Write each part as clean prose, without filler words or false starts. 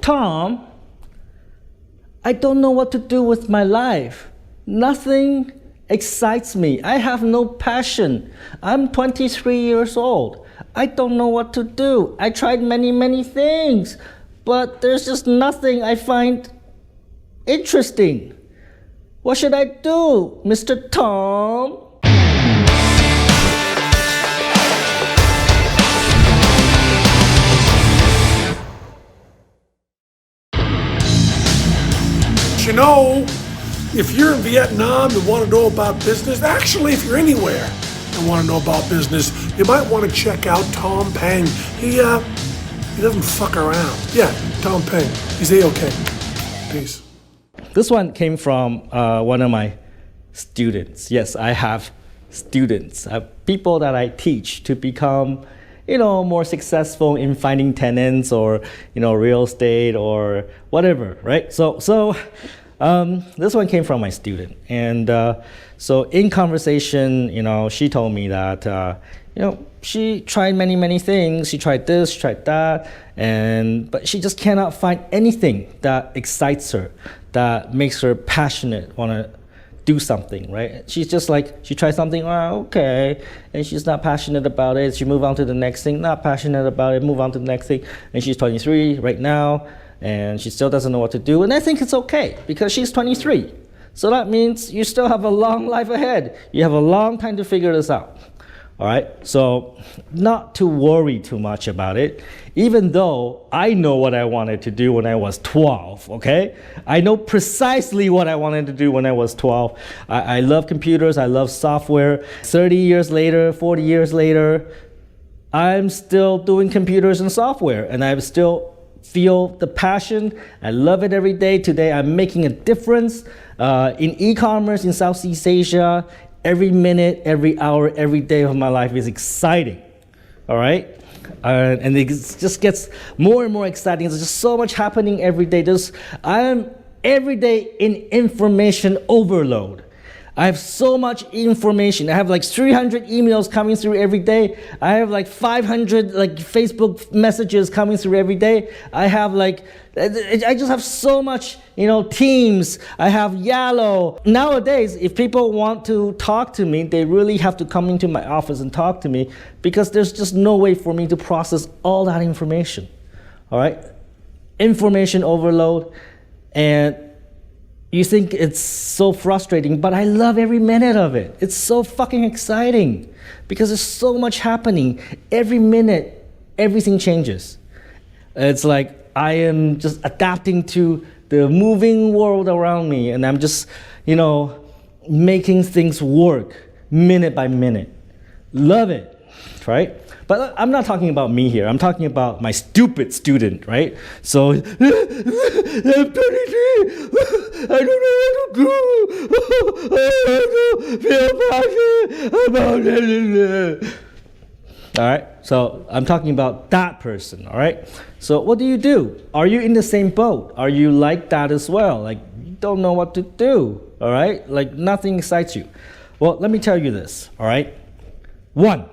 Tom, I don't know what to do with my life. Nothing excites me. I have no passion. I'm 23 years old. I don't know what to do. I tried many things, but there's just nothing I find interesting. What should I do, Mr. Tom? You know, if you're in Vietnam and want to know about business, actually, if you're anywhere and want to know about business, you might want to check out Tom Peng. He doesn't fuck around. Yeah, Tom Peng. He's A-okay. Peace. This one came from one of my students. Yes, I have students. I have people that I teach to become, more successful in finding tenants or, real estate or whatever, right? So this one came from my student. And so in conversation, she told me that, she tried many things. She tried this, she tried that, but she just cannot find anything that excites her, that makes her passionate, want to do something, right? She's just like, she tries something, okay, and she's not passionate about it. She move on to the next thing, not passionate about it, move on to the next thing. And she's 23 right now, and she still doesn't know what to do. And I think it's okay, because she's 23. So that means you still have a long life ahead. You have a long time to figure this out. All right, so not to worry too much about it, even though I know what I wanted to do when I was 12, okay? I know precisely what I wanted to do when I was 12. I love computers, I love software. 30 years later, 40 years later, I'm still doing computers and software, and I still feel the passion. I love it every day. Today, I'm making a difference in e-commerce in Southeast Asia. Every minute, every hour, every day of my life is exciting, all right? And it just gets more and more exciting. There's just so much happening every day. I am every day in information overload. I have so much information. I have like 300 emails coming through every day. I have like 500 Facebook messages coming through every day. I just have so much, Teams. I have Yellow. Nowadays, if people want to talk to me, they really have to come into my office and talk to me, because there's just no way for me to process all that information. All right? Information overload, and you think it's so frustrating, but I love every minute of it. It's so fucking exciting because there's so much happening. Every minute, everything changes. It's like I am just adapting to the moving world around me, and I'm just, making things work minute by minute. Love it, right? But I'm not talking about me here. I'm talking about my stupid student, right? So, I'm 23. I don't know what to do. I don't feel passionate about it. All right? So I'm talking about that person, all right? So what do? Are you in the same boat? Are you like that as well? Like, you don't know what to do, all right? Like, nothing excites you. Well, let me tell you this, all right? 1,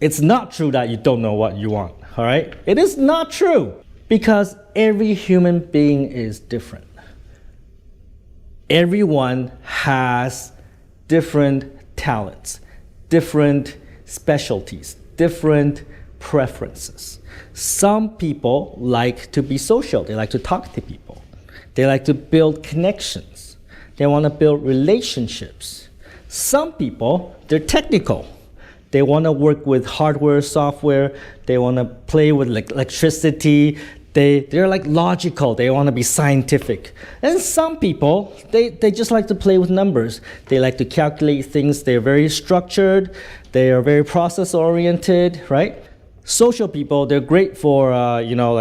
it's not true that you don't know what you want, all right? It is not true, because every human being is different. Everyone has different talents, different specialties, different preferences. Some people like to be social. They like to talk to people. They like to build connections. They want to build relationships. Some people, they're technical. They want to work with hardware, software. They want to play with electricity. They're like logical. They want to be scientific. And some people, they just like to play with numbers. They like to calculate things. They're very structured. They are very process-oriented, right? Social people, they're great for,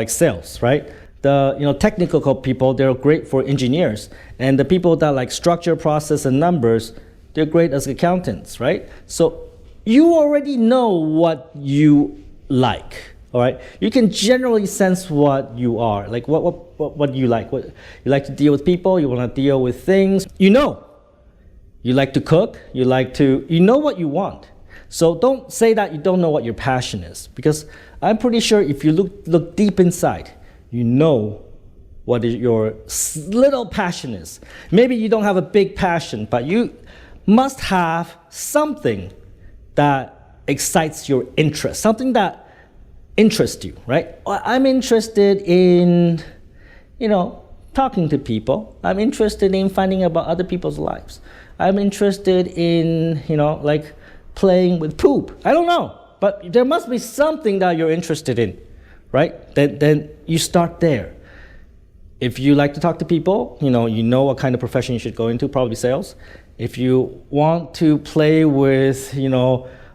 sales, right? The, technical people, they're great for engineers. And the people that like structure, process, and numbers, they're great as accountants, right? So you already know what you like, all right? You can generally sense what you are, like what do you like? What, you like to deal with people, you want to deal with things. You know. You like to cook, you know what you want. So don't say that you don't know what your passion is, because I'm pretty sure if you look deep inside, you know what is your little passion is. Maybe you don't have a big passion, but you must have something that excites your interest, something that interests you, right? I'm interested in, talking to people. I'm interested in finding about other people's lives. I'm interested in, like playing with poop. I don't know, but there must be something that you're interested in, right? Then you start there. If you like to talk to people, you know what kind of profession you should go into, probably sales. If you want to play with,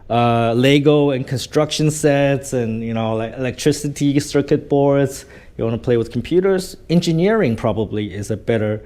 Lego and construction sets and, like electricity circuit boards, you want to play with computers, engineering probably is a better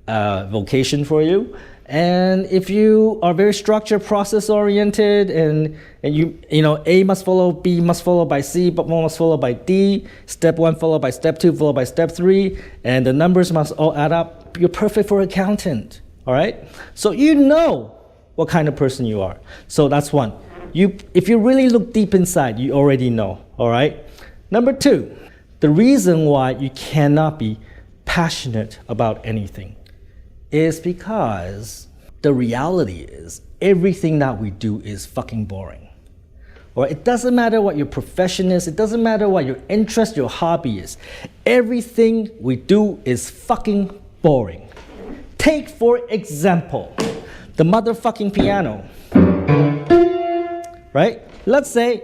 vocation for you. And if you are very structure process oriented and A must follow, B must follow by C, but one must follow by D, step 1 followed by step 2 followed by step 3, and the numbers must all add up, you're perfect for accountant, all right? So you know what kind of person you are. So that's one. If you really look deep inside, you already know, all right? Number 2, the reason why you cannot be passionate about anything is because the reality is everything that we do is fucking boring. Or it doesn't matter what your profession is, it doesn't matter what your interest, your hobby is. Everything we do is fucking boring. Take, for example, the motherfucking piano. Right? Let's say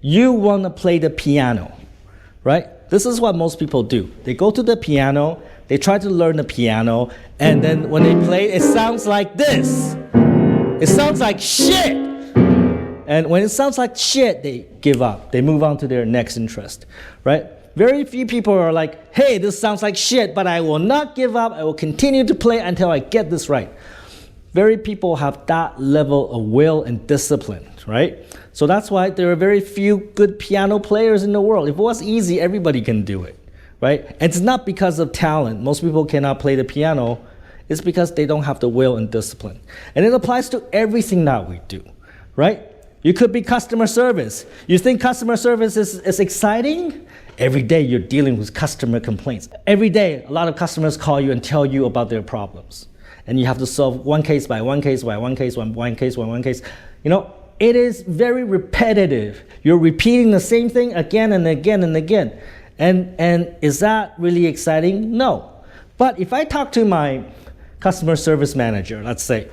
you want to play the piano, right? This is what most people do. They go to the piano, they try to learn the piano, and then when they play, it sounds like this. It sounds like shit. And when it sounds like shit, they give up. They move on to their next interest, right? Very few people are like, hey, this sounds like shit, but I will not give up. I will continue to play until I get this right. Very people have that level of will and discipline, right? So that's why there are very few good piano players in the world. If it was easy, everybody can do it, right? And it's not because of talent. Most people cannot play the piano. It's because they don't have the will and discipline. And it applies to everything that we do, right? You could be customer service. You think customer service is exciting? Every day you're dealing with customer complaints. Every day, a lot of customers call you and tell you about their problems. And you have to solve one case by one case by one case, one case by one case. It is very repetitive. You're repeating the same thing again and again and again. And is that really exciting? No. But if I talk to my customer service manager, let's say,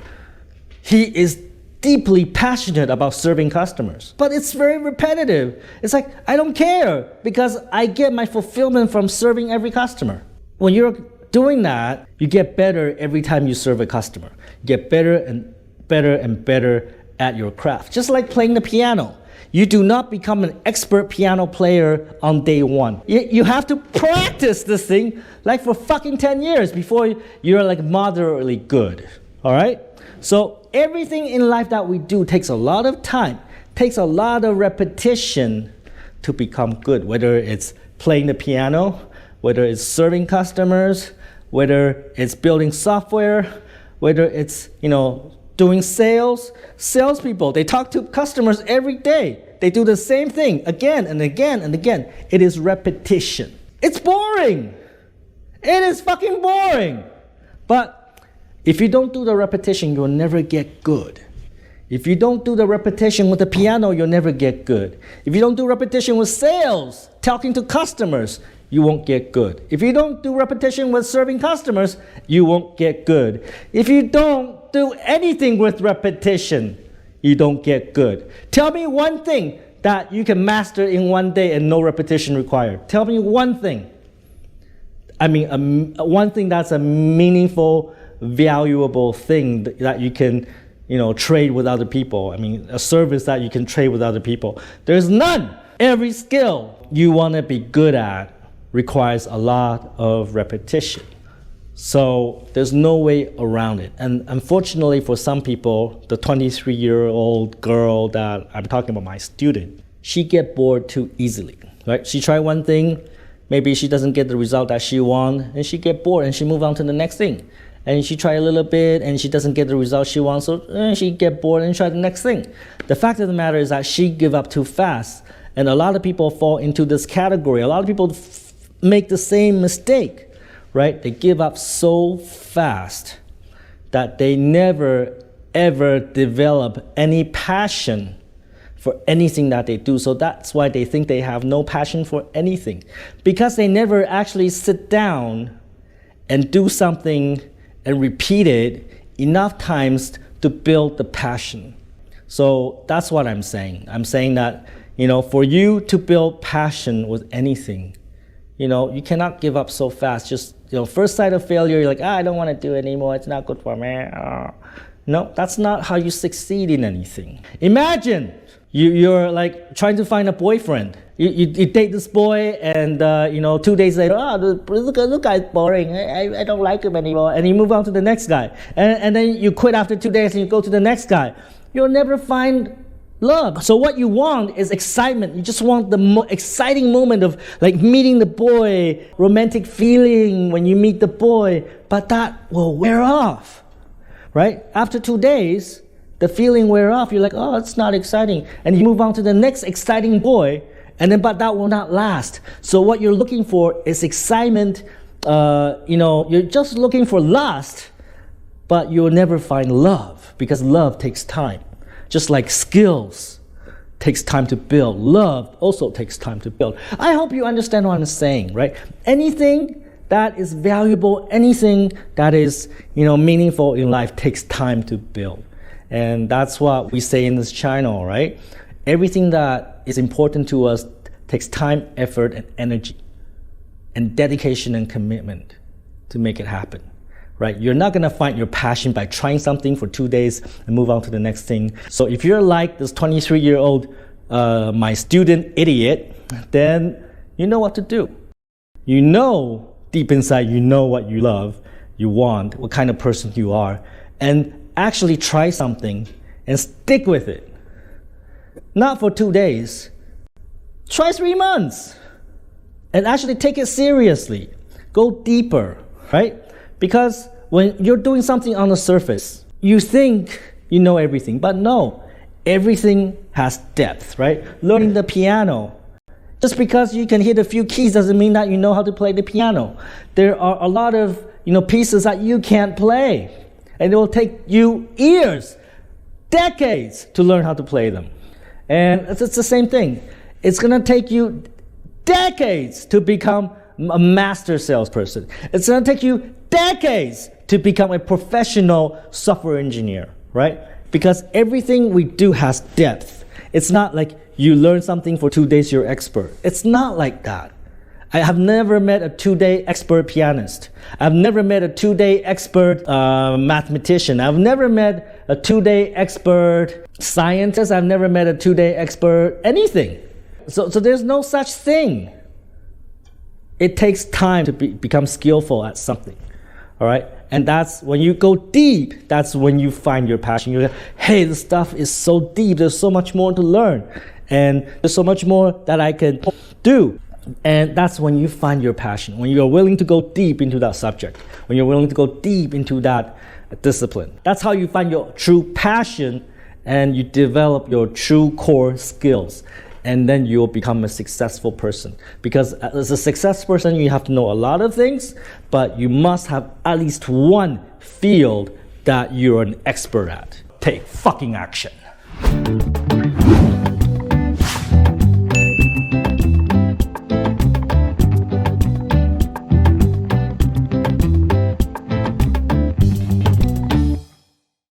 he is deeply passionate about serving customers, but it's very repetitive. It's like, I don't care because I get my fulfillment from serving every customer. When you're doing that, you get better every time you serve a customer. You get better and better and better at your craft. Just like playing the piano. You do not become an expert piano player on day one. You have to practice this thing like for fucking 10 years before you're like moderately good. All right? So everything in life that we do takes a lot of time, takes a lot of repetition to become good, whether it's playing the piano, whether it's serving customers, whether it's building software, whether it's, doing sales. Salespeople, they talk to customers every day. They do the same thing again and again and again. It is repetition. It's boring. It is fucking boring. But if you don't do the repetition, you'll never get good. If you don't do the repetition with the piano, you'll never get good. If you don't do repetition with sales, talking to customers, you won't get good. If you don't do repetition with serving customers, you won't get good. If you don't do anything with repetition, you don't get good. Tell me one thing that you can master in one day and no repetition required. Tell me one thing. One thing that's a meaningful, valuable thing that you can, trade with other people. A service that you can trade with other people. There's none. Every skill you want to be good at requires a lot of repetition. So there's no way around it. And unfortunately for some people, the 23-year-old girl that I'm talking about, my student, she gets bored too easily, right? She tried one thing, maybe she doesn't get the result that she wants, and she gets bored and she move on to the next thing. And she try a little bit and she doesn't get the result she wants, so she get bored and try the next thing. The fact of the matter is that she give up too fast. And a lot of people fall into this category. A lot of people make the same mistake, right? They give up so fast that they never ever develop any passion for anything that they do. So that's why they think they have no passion for anything, because they never actually sit down and do something and repeat it enough times to build the passion. So that's what I'm saying. I'm saying that, for you to build passion with anything, you cannot give up so fast. Just, first sight of failure, you're like, I don't want to do it anymore. It's not good for me. No, that's not how you succeed in anything. Imagine you're like trying to find a boyfriend. You date this boy, and 2 days later, this guy's boring. I don't like him anymore. And you move on to the next guy. And then you quit after 2 days and you go to the next guy. You'll never find love. So what you want is excitement. You just want the exciting moment of like meeting the boy, romantic feeling when you meet the boy. But that will wear off, right? After 2 days, the feeling wear off. You're like, oh, it's not exciting. And you move on to the next exciting boy, but that will not last. So what you're looking for is excitement. You're just looking for lust, but you'll never find love, because love takes time. Just like skills takes time to build, love also takes time to build. I hope you understand what I'm saying, right? Anything that is valuable, anything that is, meaningful in life takes time to build. And that's what we say in this channel, right? Everything that is important to us takes time, effort, and energy, and dedication and commitment to make it happen, right? You're not gonna find your passion by trying something for 2 days and move on to the next thing. So if you're like this 23-year-old, my student idiot, then you know what to do. Deep inside, you know what you love, you want, what kind of person you are, and actually try something and stick with it. Not for 2 days. Try 3 months and actually take it seriously. Go deeper, right? Because when you're doing something on the surface, you think you know everything, but no, everything has depth, right? Learning the piano, just because you can hit a few keys doesn't mean that you know how to play the piano. There are a lot of pieces that you can't play, and it will take you years, decades to learn how to play them. And it's the same thing. It's gonna take you decades to become a master salesperson. It's gonna take you decades to become a professional software engineer, right? Because everything we do has depth. It's not like you learn something for 2 days, you're expert. It's not like that. I have never met a 2-day expert pianist. I've never met a 2-day expert mathematician. I've never met a 2-day expert scientist. I've never met a 2-day expert anything. So there's no such thing. It takes time to become skillful at something, all right? And that's when you go deep, that's when you find your passion. You're like, hey, this stuff is so deep. There's so much more to learn. And there's so much more that I can do. And that's when you find your passion, when you're willing to go deep into that subject, when you're willing to go deep into that discipline. That's how you find your true passion, and you develop your true core skills. And then you'll become a successful person. Because as a successful person, you have to know a lot of things, but you must have at least one field that you're an expert at. Take fucking action.